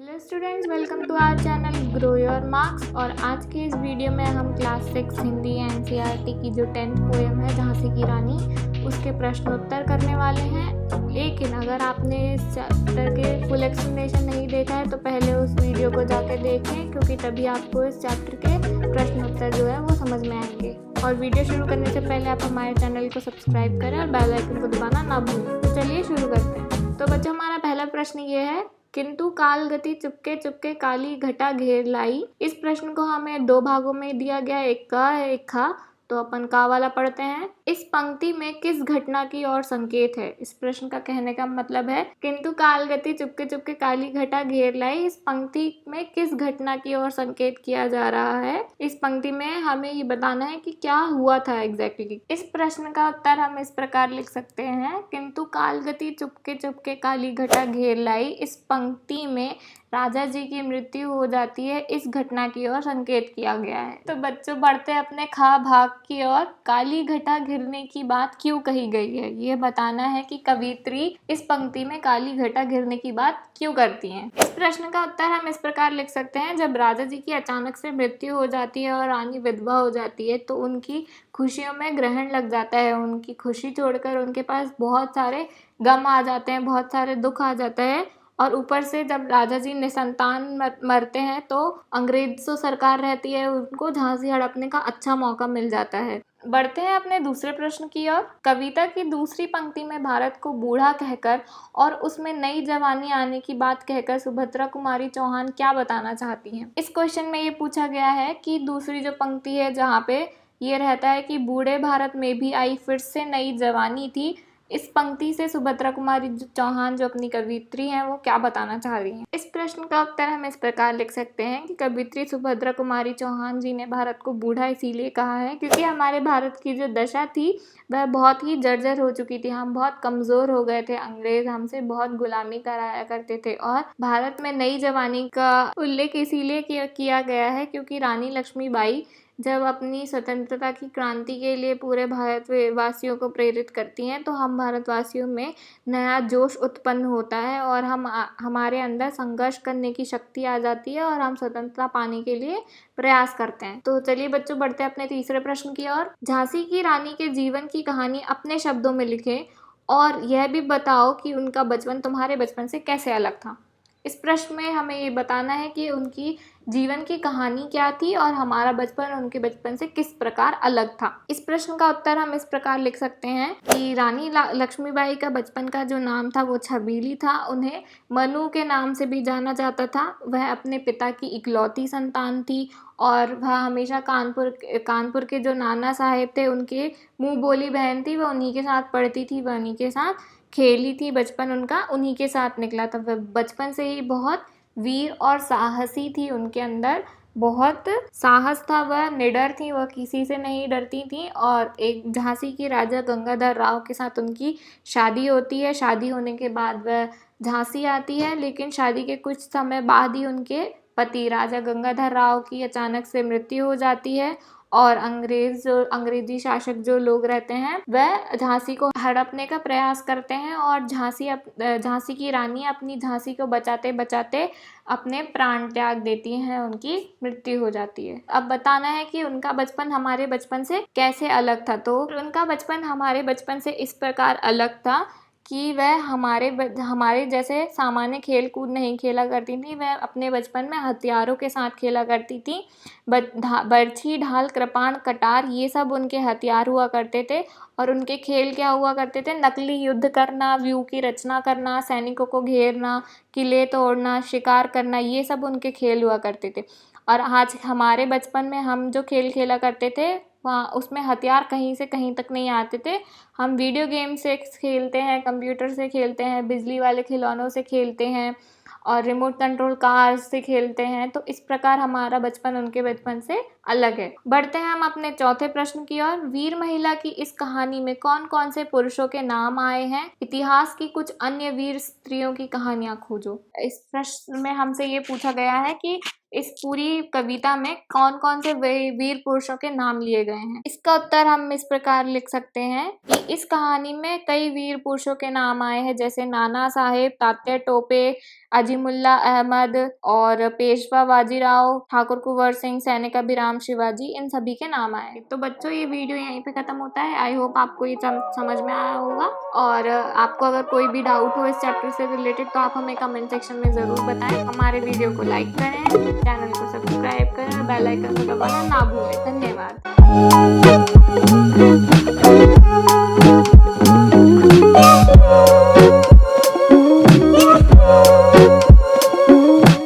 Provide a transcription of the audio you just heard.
Hello students, welcome to our channel grow your marks. और आज के इस वीडियो में हम क्लास 6 हिंदी एनसीईआरटी की जो 10th पोएम है झांसी की रानी, उसके प्रश्न उत्तर करने वाले हैं। लेकिन अगर आपने इस चैप्टर के फुल एक्सप्लेनेशन नहीं देखा है तो पहले उस वीडियो को जाके देखें, क्योंकि तभी आपको इस चैप्टर के प्रश्न उत्तर जो है वो समझ में आएंगे। और वीडियो शुरू करने से पहले आप हमारे चैनल को सब्सक्राइब करें और बेल आइकन को दबाना ना भूलें। तो चलिए शुरू करते हैं। तो बच्चों, हमारा पहला प्रश्न ये है, किंतु काल गति चुपके चुपके काली घटा घेर लाई। इस प्रश्न को हमें दो भागों में दिया गया, एक का है एक खा। तो अपन का वाला पढ़ते हैं। इस पंक्ति में किस घटना की ओर संकेत है? इस प्रश्न का कहने का मतलब है, किंतु काल गति चुपके चुपके काली घटा घेर लाई। इस पंक्ति में किस घटना की ओर संकेत किया जा रहा है? इस पंक्ति में हमें ये बताना है कि क्या हुआ था एग्जैक्टली। इस प्रश्न का उत्तर हम इस प्रकार लिख सकते हैं, किंतु काल गति चुपके चुपके काली घटा घेर लाई। इस पंक्ति में राजा जी की मृत्यु हो जाती है, इस घटना की ओर संकेत किया गया है। तो बच्चों, बढ़ते अपने खा भाग की ओर। काली घटा घिरने की बात क्यों कही गई है, ये बताना है कि कवियत्री इस पंक्ति में काली घटा घिरने की बात क्यों करती हैं। इस प्रश्न का उत्तर हम इस प्रकार लिख सकते हैं, जब राजा जी की अचानक से मृत्यु हो जाती है और रानी विधवा हो जाती है तो उनकी खुशियों में ग्रहण लग जाता है। उनकी खुशी छोड़कर उनके पास बहुत सारे गम आ जाते हैं, बहुत सारे दुख आ जाते हैं। और ऊपर से जब राजा जी निसंतान मरते हैं तो अंग्रेज जो सरकार रहती है उनको झांसी हड़पने का अच्छा मौका मिल जाता है। बढ़ते हैं अपने दूसरे प्रश्न की ओर। कविता की दूसरी पंक्ति में भारत को बूढ़ा कहकर और उसमें नई जवानी आने की बात कहकर सुभद्रा कुमारी चौहान क्या बताना चाहती हैं? इस क्वेश्चन में ये पूछा गया है कि दूसरी जो पंक्ति है जहाँ पे ये रहता है कि बूढ़े भारत में भी आई फिर से नई जवानी थी, इस पंक्ति से सुभद्रा कुमारी चौहान जो अपनी कवियत्री हैं वो क्या बताना चाह रही हैं? इस प्रश्न का उत्तर हम इस प्रकार लिख सकते हैं कि कवियत्री सुभद्रा कुमारी चौहान जी ने भारत को बूढ़ा इसीलिए कहा है क्योंकि हमारे भारत की जो दशा थी वह बहुत ही जर्जर हो चुकी थी। हम बहुत कमज़ोर हो गए थे, अंग्रेज हमसे बहुत गुलामी कराया करते थे। और भारत में नई जवानी का उल्लेख इसीलिए किया गया है क्योंकि रानी लक्ष्मीबाई जब अपनी स्वतंत्रता की क्रांति के लिए पूरे भारत वासियों को प्रेरित करती हैं तो हम भारतवासियों में नया जोश उत्पन्न होता है और हमारे अंदर संघर्ष करने की शक्ति आ जाती है और हम स्वतंत्रता पाने के लिए प्रयास करते हैं। तो चलिए बच्चों, बढ़ते हैं अपने तीसरे प्रश्न की ओर। झांसी की रानी के जीवन की कहानी अपने शब्दों में लिखें और यह भी बताओ कि उनका बचपन तुम्हारे बचपन से कैसे अलग था। इस प्रश्न में हमें ये बताना है कि उनकी जीवन की कहानी क्या थी और हमारा बचपन उनके बचपन से किस प्रकार अलग था। इस प्रश्न का उत्तर हम इस प्रकार लिख सकते हैं कि रानी लक्ष्मीबाई का बचपन का जो नाम था वो छबीली था। उन्हें मनु के नाम से भी जाना जाता था। वह अपने पिता की इकलौती संतान थी और वह हमेशा कानपुर के जो नाना साहेब थे उनके मुँह बोली बहन थी। वह उन्हीं के साथ पढ़ती थी, वह उन्हीं के साथ खेली थी। बचपन उनका उन्हीं के साथ निकला था। वह बचपन से ही बहुत वीर और साहसी थी, उनके अंदर बहुत साहस था, वह निडर थी, वह किसी से नहीं डरती थी। और एक झांसी की राजा गंगाधर राव के साथ उनकी शादी होती है। शादी होने के बाद वह झांसी आती है, लेकिन शादी के कुछ समय बाद ही उनके पति राजा गंगाधर राव की अचानक से मृत्यु हो जाती है और अंग्रेजी शासक जो लोग रहते हैं वह झांसी को हड़पने का प्रयास करते हैं और झांसी की रानी अपनी झांसी को बचाते बचाते अपने प्राण त्याग देती हैं, उनकी मृत्यु हो जाती है। अब बताना है कि उनका बचपन हमारे बचपन से कैसे अलग था। तो उनका बचपन हमारे बचपन से इस प्रकार अलग था कि वह हमारे जैसे सामान्य खेल कूद नहीं खेला करती थी। वह अपने बचपन में हथियारों के साथ खेला करती थी। बर्छी, ढाल, कृपाण, कटार ये सब उनके हथियार हुआ करते थे। और उनके खेल क्या हुआ करते थे? नकली युद्ध करना, व्यू की रचना करना, सैनिकों को घेरना, किले तोड़ना, शिकार करना, ये सब उनके खेल हुआ करते थे। और आज हमारे बचपन में हम जो खेल खेला करते थे वहाँ उसमें हथियार कहीं से कहीं तक नहीं आते थे। हम वीडियो गेम से खेलते हैं, कंप्यूटर से खेलते हैं, बिजली वाले खिलौनों से खेलते हैं और रिमोट कंट्रोल कार से खेलते हैं। तो इस प्रकार हमारा बचपन उनके बचपन से अलग है। बढ़ते हैं हम अपने चौथे प्रश्न की ओर। वीर महिला की इस कहानी में कौन कौन से पुरुषों के नाम आए हैं? इतिहास की कुछ अन्य वीर स्त्रियों की कहानियां खोजो। इस प्रश्न में हमसे ये पूछा गया है कि इस पूरी कविता में कौन कौन से वीर पुरुषों के नाम लिए गए हैं। इसका उत्तर हम इस प्रकार लिख सकते हैं कि इस कहानी में कई वीर पुरुषों के नाम आए हैं, जैसे नाना साहेब, तात्या टोपे, अजीमुल्ला अहमद और पेशवा बाजीराव, ठाकुर कुंवर सिंह, सैनिक अभिराम शिवाजी, इन सभी के नाम आए। तो बच्चों ये वीडियो यहीं पे खत्म होता है। आई होप आपको ये समझ में आया होगा, और आपको अगर कोई भी डाउट हो इस चैप्टर से रिलेटेड तो आप हमें कमेंट सेक्शन में ज़रूर बताएं। हमारे वीडियो को लाइक करें, चैनल को सब्सक्राइब करें और बेल आइकन को दबाना ना भूलें। धन्यवाद।